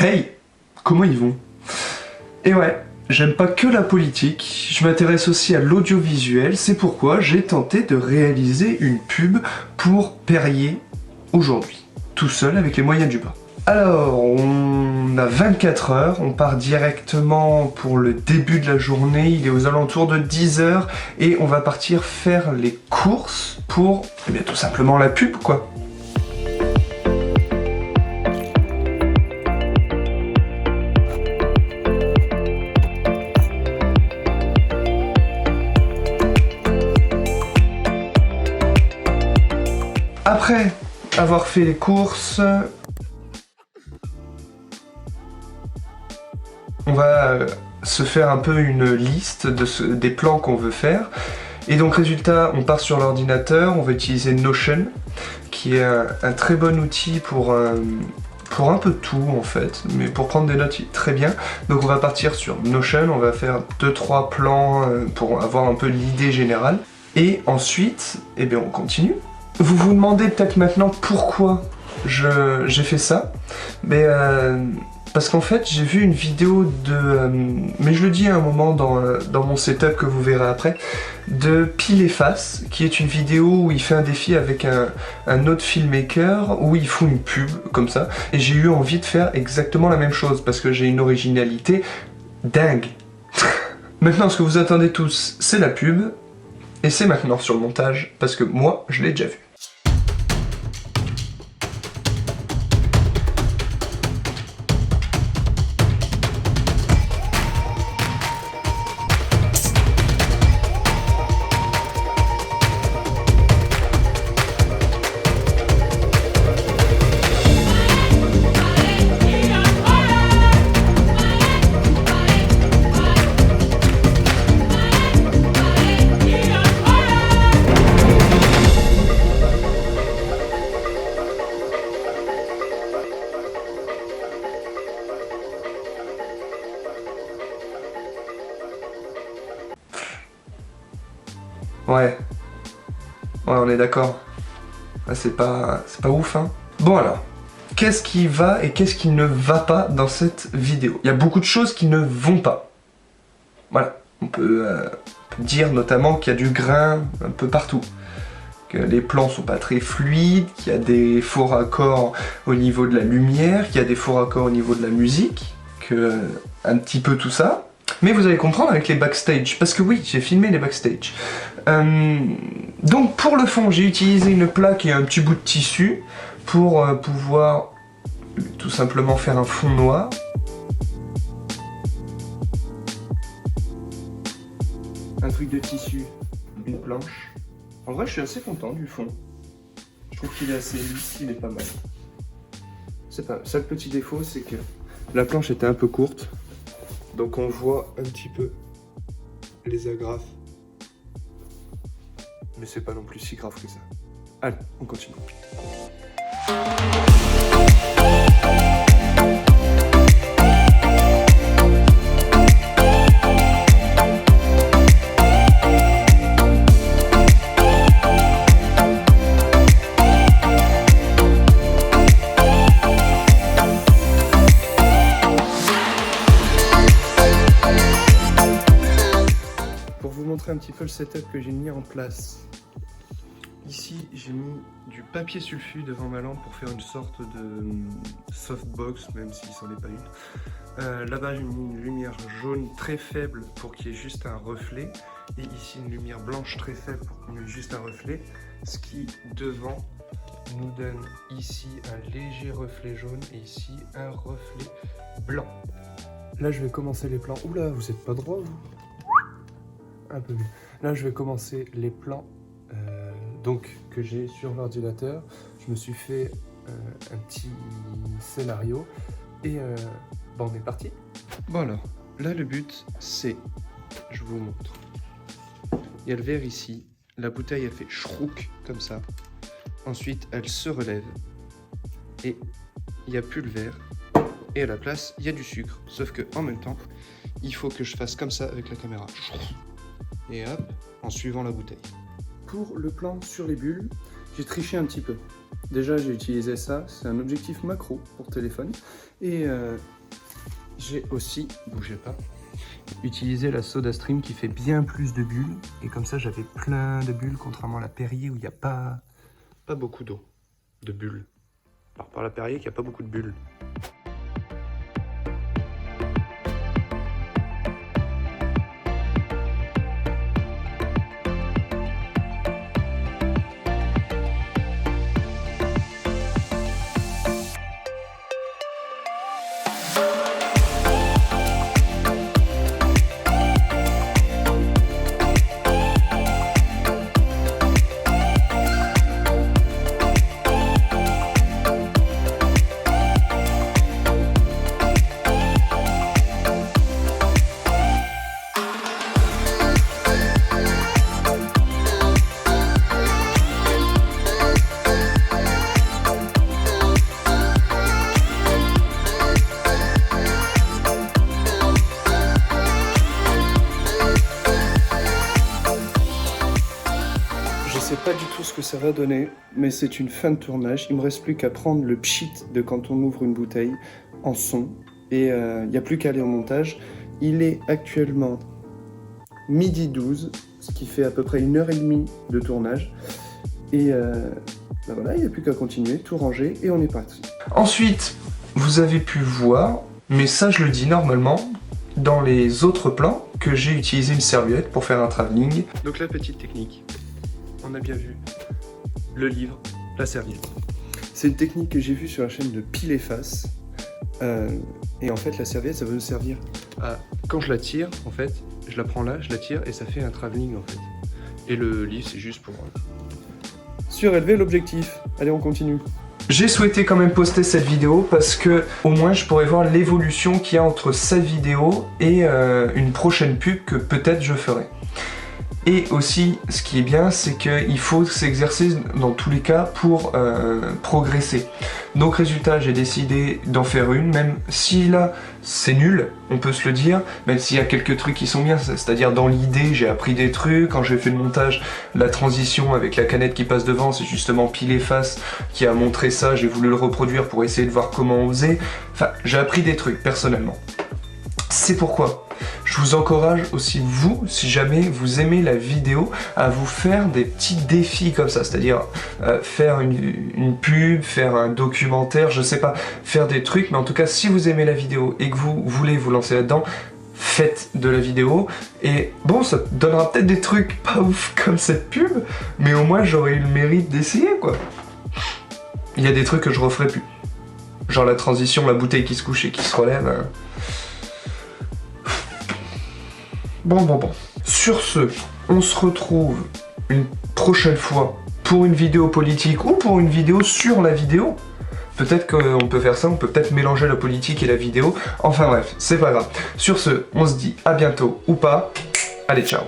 Hey, comment ils vont? Et ouais, j'aime pas que la politique, je m'intéresse aussi à l'audiovisuel, c'est pourquoi j'ai tenté de réaliser une pub pour Perrier aujourd'hui, tout seul avec les moyens du bord. Alors, on a 24 heures, on part directement pour le début de la journée, il est aux alentours de 10 heures, et on va partir faire les courses pour, eh bien, tout simplement la pub, quoi. Après avoir fait les courses, on va se faire un peu une liste des plans qu'on veut faire. Et donc résultat, on part sur l'ordinateur, on va utiliser Notion, qui est un très bon outil pour un peu tout en fait, mais pour prendre des notes, il est très bien. Donc on va partir sur Notion, on va faire 2-3 plans pour avoir un peu l'idée générale. Et ensuite, eh bien on continue. Vous vous demandez peut-être maintenant pourquoi j'ai fait ça, mais parce qu'en fait j'ai vu une vidéo de, mais je le dis à un moment dans mon setup que vous verrez après, de Pile et Face, qui est une vidéo où il fait un défi avec un autre filmmaker, où ils font une pub comme ça, et j'ai eu envie de faire exactement la même chose, parce que j'ai une originalité dingue. Maintenant ce que vous attendez tous, c'est la pub, et c'est maintenant sur le montage, parce que moi je l'ai déjà vu. Ouais, on est d'accord. C'est pas ouf, hein. Bon alors, qu'est-ce qui va et qu'est-ce qui ne va pas dans cette vidéo? Il y a beaucoup de choses qui ne vont pas. Voilà, on peut dire notamment qu'il y a du grain un peu partout, que les plans sont pas très fluides, qu'il y a des faux raccords au niveau de la lumière, qu'il y a des faux raccords au niveau de la musique, que un petit peu tout ça. Mais vous allez comprendre avec les backstage, parce que oui, j'ai filmé les backstage. Donc pour le fond, j'ai utilisé une plaque et un petit bout de tissu pour pouvoir tout simplement faire un fond noir. Un truc de tissu, une planche. En vrai, je suis assez content du fond. Je trouve qu'il est assez lisse, il est pas mal. C'est pas. Seul petit défaut, c'est que la planche était un peu courte. Donc on voit un petit peu les agrafes. Mais c'est pas non plus si grave que ça. Allez, on continue. Un petit peu le setup que j'ai mis en place. Ici j'ai mis du papier sulfu devant ma lampe pour faire une sorte de softbox, même si c'en est pas une. Là-bas j'ai mis une lumière jaune très faible pour qu'il y ait juste un reflet, et ici une lumière blanche très faible pour qu'il y ait juste un reflet, ce qui devant nous donne ici un léger reflet jaune et ici un reflet blanc. Là je vais commencer les plans. Oula, vous êtes pas droit vous? Un peu mieux. Là, je vais commencer les plans donc que j'ai sur l'ordinateur. Je me suis fait un petit scénario et bon, on est parti. Bon alors, là le but c'est, je vous montre. Il y a le verre ici, la bouteille elle fait chrouk comme ça. Ensuite, elle se relève et il n'y a plus le verre. Et à la place, il y a du sucre. Sauf que en même temps, il faut que je fasse comme ça avec la caméra. Et hop, en suivant la bouteille. Pour le plan sur les bulles, j'ai triché un petit peu. Déjà, j'ai utilisé ça, c'est un objectif macro pour téléphone. Et j'ai aussi, bougez pas, utilisé la SodaStream qui fait bien plus de bulles. Et comme ça, j'avais plein de bulles, contrairement à la Perrier où il n'y a pas beaucoup d'eau, de bulles. Par la Perrier qu'il n'y a pas beaucoup de bulles. Je sais pas du tout ce que ça va donner, mais c'est une fin de tournage. Il me reste plus qu'à prendre le pchit de quand on ouvre une bouteille en son. Et il n'y a plus qu'à aller au montage. Il est actuellement midi 12, ce qui fait à peu près 1h30 de tournage. Et ben voilà, il n'y a plus qu'à continuer, tout ranger et on est parti. Ensuite, vous avez pu voir, mais ça je le dis normalement, dans les autres plans, que j'ai utilisé une serviette pour faire un travelling. Donc la petite technique. On a bien vu le livre, la serviette. C'est une technique que j'ai vue sur la chaîne de Pile et Face. Et en fait, la serviette, ça va nous servir à... Quand je la tire, en fait, je la prends là, je la tire et ça fait un travelling, en fait. Et le livre, c'est juste pour surélever l'objectif. Allez, on continue. J'ai souhaité quand même poster cette vidéo parce que au moins je pourrais voir l'évolution qu'il y a entre cette vidéo et une prochaine pub que peut-être je ferai. Et aussi, ce qui est bien, c'est qu'il faut s'exercer dans tous les cas pour progresser. Donc résultat, j'ai décidé d'en faire une, même si là, c'est nul, on peut se le dire, même s'il y a quelques trucs qui sont bien, c'est-à-dire dans l'idée, j'ai appris des trucs, quand j'ai fait le montage, la transition avec la canette qui passe devant, c'est justement Pile et Face qui a montré ça, j'ai voulu le reproduire pour essayer de voir comment on faisait. Enfin, j'ai appris des trucs, personnellement. C'est pourquoi je vous encourage aussi, vous, si jamais vous aimez la vidéo, à vous faire des petits défis comme ça, c'est-à-dire faire une pub, faire un documentaire, je sais pas, faire des trucs, mais en tout cas, si vous aimez la vidéo et que vous voulez vous lancer là-dedans, faites de la vidéo, et bon, ça donnera peut-être des trucs pas ouf comme cette pub, mais au moins j'aurais eu le mérite d'essayer, quoi. Il y a des trucs que je referai plus. Genre la transition, la bouteille qui se couche et qui se relève... Bon. Sur ce, on se retrouve une prochaine fois pour une vidéo politique ou pour une vidéo sur la vidéo. Peut-être qu'on peut faire ça, on peut peut-être mélanger la politique et la vidéo. Enfin bref, c'est pas grave. Sur ce, on se dit à bientôt ou pas. Allez, ciao.